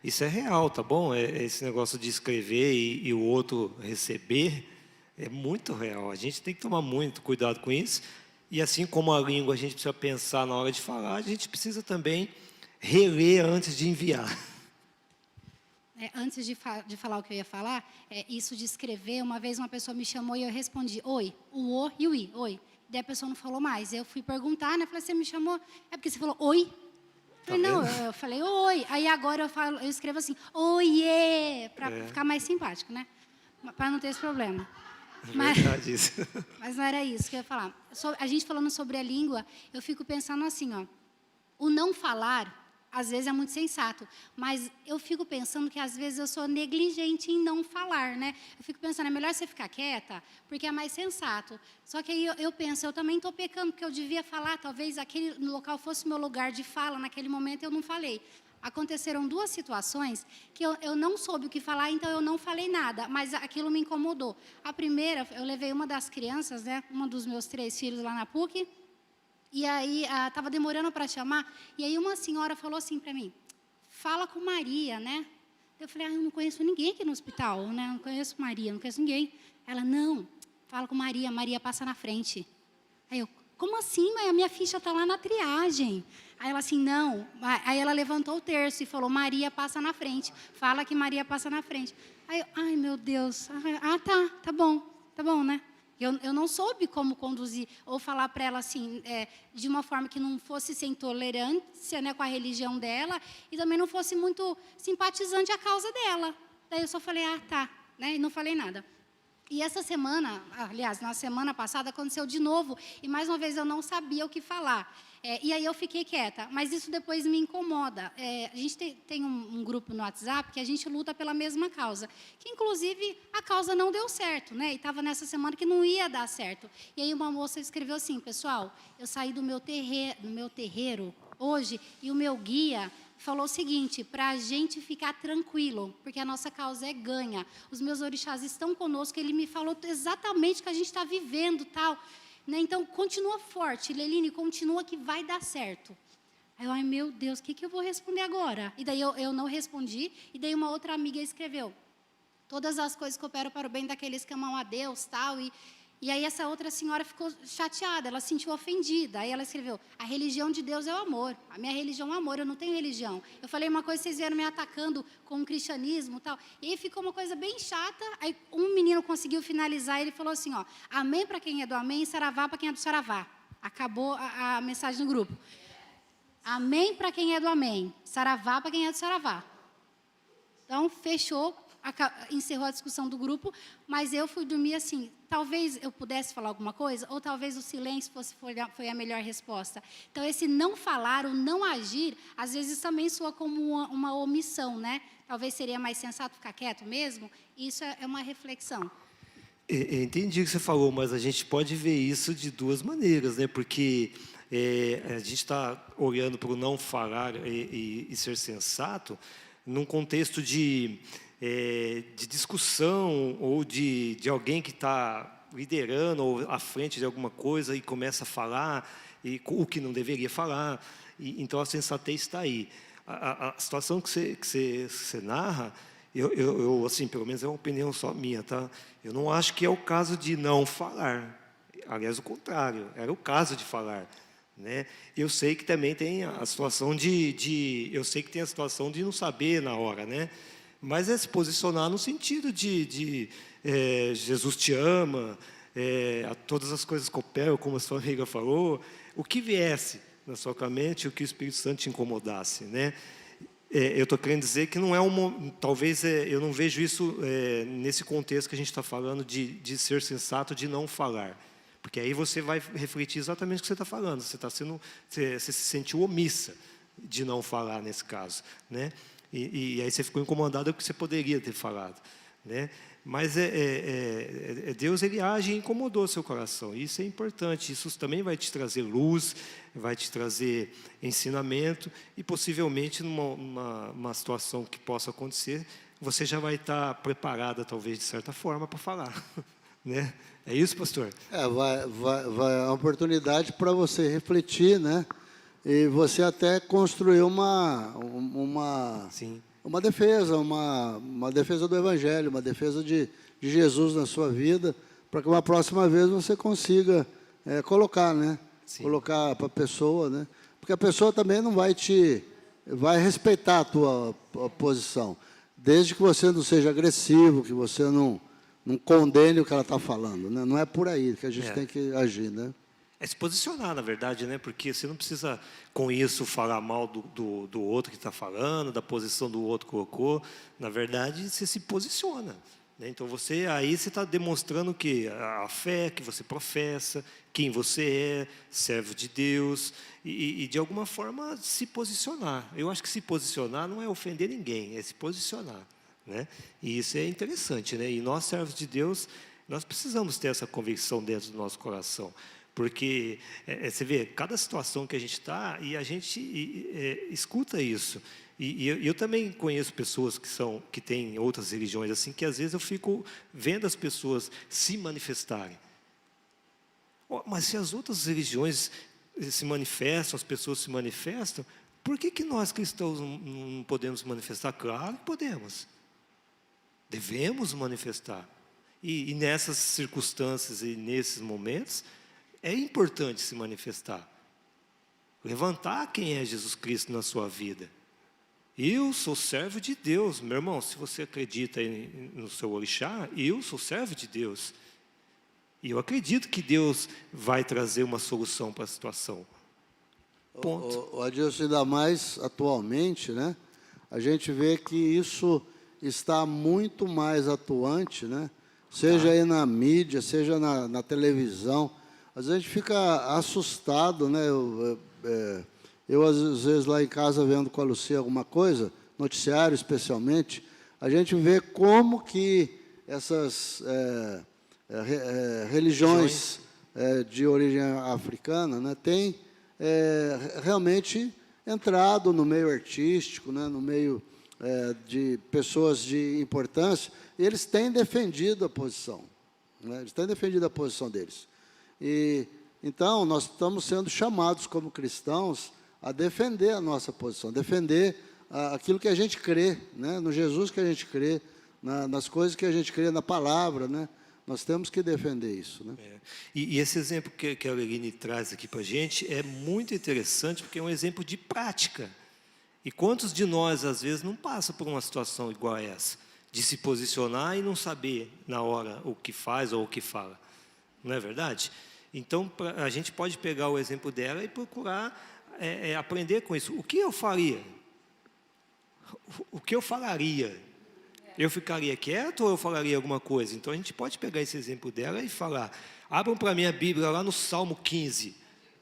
Isso é real, tá bom? Esse negócio de escrever e o outro receber é muito real. A gente tem que tomar muito cuidado com isso. E assim como a língua a gente precisa pensar na hora de falar, a gente precisa também reler antes de enviar. Antes de falar o que eu ia falar, isso de escrever, uma vez uma pessoa me chamou e eu respondi, oi, o e o i, oi. Daí a pessoa não falou mais. Eu fui perguntar, né? Falei, você me chamou, é porque você falou oi? Tá Falei, não, vendo? eu falei, oi. Aí agora eu escrevo assim, oiê, para ficar mais simpático, né? Para não ter esse problema. É Mas, verdade isso. mas não era isso que eu ia falar. A gente falando sobre a língua, eu fico pensando assim, ó. O não falar, às vezes é muito sensato, mas eu fico pensando que às vezes eu sou negligente em não falar, né? Eu fico pensando, é melhor você ficar quieta, porque é mais sensato. Só que aí eu penso, eu também estou pecando, porque eu devia falar, talvez aquele local fosse meu lugar de fala, naquele momento eu não falei. Aconteceram duas situações que eu não soube o que falar, então eu não falei nada, mas aquilo me incomodou. A primeira, eu levei uma das crianças, né, uma dos meus 3 filhos lá na PUC, e aí estava demorando para chamar, e aí uma senhora falou assim para mim, fala com Maria, né? Eu falei, eu não conheço ninguém aqui no hospital, né? Não conheço Maria, não conheço ninguém. Ela, não, fala com Maria, Maria passa na frente. Aí eu, como assim? Mas a minha ficha está lá na triagem. Aí ela assim, não. Aí ela levantou o terço e falou, Maria passa na frente. Fala que Maria passa na frente. Aí eu, ai meu Deus. Tá bom, né? Eu não soube como conduzir, ou falar para ela assim, de uma forma que não fosse sem tolerância, né, com a religião dela, e também não fosse muito simpatizante à causa dela. Daí eu só falei, tá, né, e não falei nada. E essa semana, aliás, na semana passada, aconteceu de novo, e mais uma vez eu não sabia o que falar. E aí eu fiquei quieta, mas isso depois me incomoda. A gente tem um grupo no WhatsApp que a gente luta pela mesma causa, que inclusive a causa não deu certo, né? E estava nessa semana que não ia dar certo. E aí uma moça escreveu assim, pessoal, eu saí do meu terreiro hoje e o meu guia falou o seguinte, para a gente ficar tranquilo, porque a nossa causa é ganha. Os meus orixás estão conosco, ele me falou exatamente o que a gente está vivendo, tal. Né? Então, continua forte, Leline, continua que vai dar certo. Aí eu, ai meu Deus, o que eu vou responder agora? E daí eu não respondi, e daí uma outra amiga escreveu, todas as coisas cooperam para o bem daqueles que amam a Deus, tal, e aí essa outra senhora ficou chateada, ela se sentiu ofendida. Aí ela escreveu, a religião de Deus é o amor. A minha religião é o amor, eu não tenho religião. Eu falei uma coisa, vocês vieram me atacando com o cristianismo e tal. E aí ficou uma coisa bem chata. Aí um menino conseguiu finalizar e ele falou assim, ó, amém para quem é do amém, saravá para quem é do saravá. Acabou a mensagem no grupo. Amém para quem é do amém, saravá para quem é do saravá. Então, fechou, encerrou a discussão do grupo, mas eu fui dormir assim, talvez eu pudesse falar alguma coisa, ou talvez o silêncio foi a melhor resposta. Então, esse não falar, o não agir, às vezes também soa como uma omissão, né? Talvez seria mais sensato ficar quieto mesmo. Isso é uma reflexão. Entendi o que você falou, mas a gente pode ver isso de duas maneiras, né? Porque a gente está olhando para o não falar e ser sensato num contexto de discussão ou de alguém que está liderando ou à frente de alguma coisa e começa a falar o que não deveria falar. Então a sensatez está aí. A situação que você narra, eu assim, pelo menos é uma opinião só minha, tá? Eu não acho que é o caso de não falar. Aliás, o contrário, era o caso de falar, né? Eu sei que também tem a situação eu sei que tem a situação de não saber na hora, né? Mas é se posicionar no sentido de Jesus te ama, todas as coisas cooperam, como a sua amiga falou, o que viesse na sua mente, o que o Espírito Santo te incomodasse, né? Eu estou querendo dizer que não é talvez eu não vejo isso nesse contexto que a gente está falando de ser sensato, de não falar, porque aí você vai refletir exatamente o que você está falando. Você se sentiu omissa de não falar nesse caso, né? E aí você ficou incomodado porque você poderia ter falado, né? Mas Deus, ele age e incomodou seu coração. Isso é importante. Isso também vai te trazer luz, vai te trazer ensinamento e possivelmente numa situação que possa acontecer, você já vai estar preparada, talvez de certa forma, para falar, né? É isso, pastor? Vai a oportunidade para você refletir, né? E você até construir Sim. uma defesa, uma defesa do Evangelho, uma defesa de Jesus na sua vida, para que uma próxima vez você consiga colocar, né? Sim. Colocar para a pessoa, né? Porque a pessoa também não vai respeitar a tua posição, desde que você não seja agressivo, que você não condene o que ela está falando, né? Não é por aí que a gente tem que agir, né? É se posicionar, na verdade, né? Porque você não precisa, com isso, falar mal do outro que está falando, da posição do outro que colocou. Na verdade, você se posiciona, né? Então, aí você está demonstrando que a fé que você professa, quem você é, servo de Deus, e de alguma forma, se posicionar. Eu acho que se posicionar não é ofender ninguém, é se posicionar, né? E isso é interessante, né? E nós, servos de Deus, nós precisamos ter essa convicção dentro do nosso coração. Porque você vê, cada situação que a gente está, e a gente escuta isso. E eu também conheço pessoas que têm outras religiões, assim, que às vezes eu fico vendo as pessoas se manifestarem. Mas se as outras religiões se manifestam, as pessoas se manifestam, por que nós cristãos não podemos manifestar? Claro que podemos. Devemos manifestar. E nessas circunstâncias e nesses momentos, é importante se manifestar. Levantar quem é Jesus Cristo na sua vida. Eu sou servo de Deus. Meu irmão, se você acredita no seu orixá, eu sou servo de Deus. E eu acredito que Deus vai trazer uma solução para a situação. Ponto. O Adilson, ainda mais atualmente, né? A gente vê que isso está muito mais atuante, né? Seja aí na mídia, seja na televisão. Às vezes a gente fica assustado, né? Eu, às vezes, lá em casa, vendo com a Lucia alguma coisa, noticiário especialmente, a gente vê como que essas religiões de origem africana, né, têm realmente entrado no meio artístico, né, no meio de pessoas de importância, e eles têm defendido a posição, né? Eles têm defendido a posição deles. E então nós estamos sendo chamados como cristãos a defender a nossa posição, defender aquilo que a gente crê, né? No Jesus que a gente crê, nas coisas que a gente crê, na palavra, né? Nós temos que defender isso, né? E esse exemplo que a Aline traz aqui para a gente é muito interessante, porque é um exemplo de prática. E quantos de nós, às vezes, não passa por uma situação igual a essa, de se posicionar e não saber na hora o que faz ou o que fala? Não é verdade? Então, a gente pode pegar o exemplo dela e procurar aprender com isso. O que eu faria? O que eu falaria? Eu ficaria quieto ou eu falaria alguma coisa? Então, a gente pode pegar esse exemplo dela e falar. Abram para mim a Bíblia lá no Salmo 15.